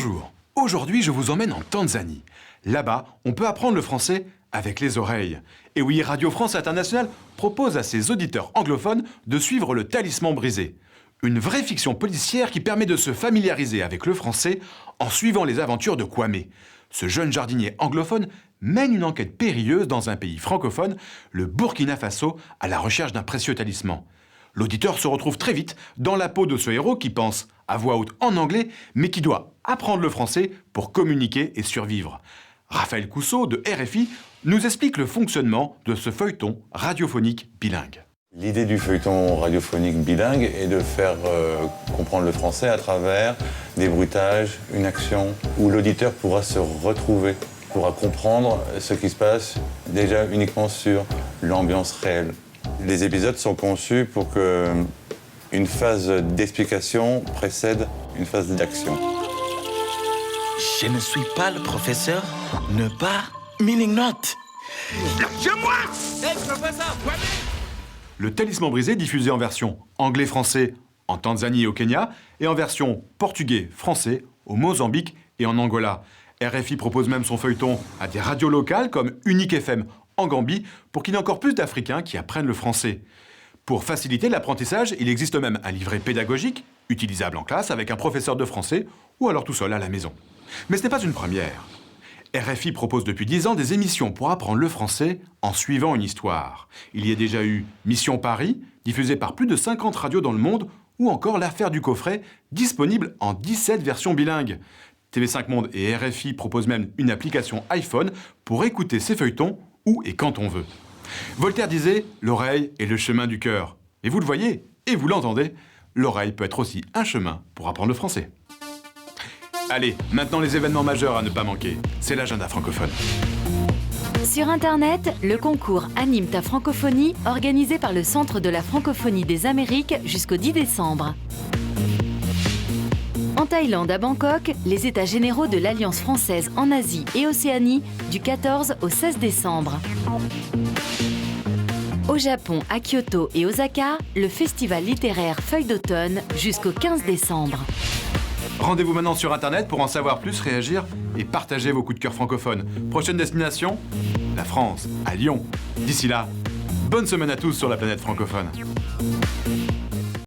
Bonjour, aujourd'hui je vous emmène en Tanzanie. Là-bas, on peut apprendre le français avec les oreilles. Et oui, Radio France Internationale propose à ses auditeurs anglophones de suivre Le Talisman brisé. Une vraie fiction policière qui permet de se familiariser avec le français en suivant les aventures de Kwame. Ce jeune jardinier anglophone mène une enquête périlleuse dans un pays francophone, le Burkina Faso, à la recherche d'un précieux talisman. L'auditeur se retrouve très vite dans la peau de ce héros qui pense à voix haute en anglais, mais qui doit apprendre le français pour communiquer et survivre. Raphaël Cousseau de RFI nous explique le fonctionnement de ce feuilleton radiophonique bilingue. L'idée du feuilleton radiophonique bilingue est de faire comprendre le français à travers des bruitages, une action où l'auditeur pourra se retrouver, pourra comprendre ce qui se passe déjà uniquement sur l'ambiance réelle. Les épisodes sont conçus pour qu'une phase d'explication précède une phase d'action. Je ne suis pas le professeur, ne pas meaning not. Lâchez-moi! Hey, professeur, Le Talisman brisé diffusé en version anglais-français en Tanzanie et au Kenya et en version portugais-français au Mozambique et en Angola. RFI propose même son feuilleton à des radios locales comme Unique FM en Gambie pour qu'il y ait encore plus d'Africains qui apprennent le français. Pour faciliter l'apprentissage, il existe même un livret pédagogique utilisable en classe avec un professeur de français ou alors tout seul à la maison. Mais ce n'est pas une première. RFI propose depuis 10 ans des émissions pour apprendre le français en suivant une histoire. Il y a déjà eu Mission Paris, diffusée par plus de 50 radios dans le monde, ou encore L'Affaire du coffret, disponible en 17 versions bilingues. TV5 Monde et RFI proposent même une application iPhone pour écouter ces feuilletons où et quand on veut. Voltaire disait « L'oreille est le chemin du cœur ». Et vous le voyez, et vous l'entendez, l'oreille peut être aussi un chemin pour apprendre le français. Allez, maintenant les événements majeurs à ne pas manquer. C'est l'agenda francophone. Sur Internet, le concours Anime ta francophonie, organisé par le Centre de la francophonie des Amériques jusqu'au 10 décembre. En Thaïlande, à Bangkok, les états généraux de l'Alliance française en Asie et Océanie du 14 au 16 décembre. Au Japon, à Kyoto et Osaka, le festival littéraire Feuille d'automne jusqu'au 15 décembre. Rendez-vous maintenant sur Internet pour en savoir plus, réagir et partager vos coups de cœur francophones. Prochaine destination, la France, à Lyon. D'ici là, bonne semaine à tous sur la planète francophone.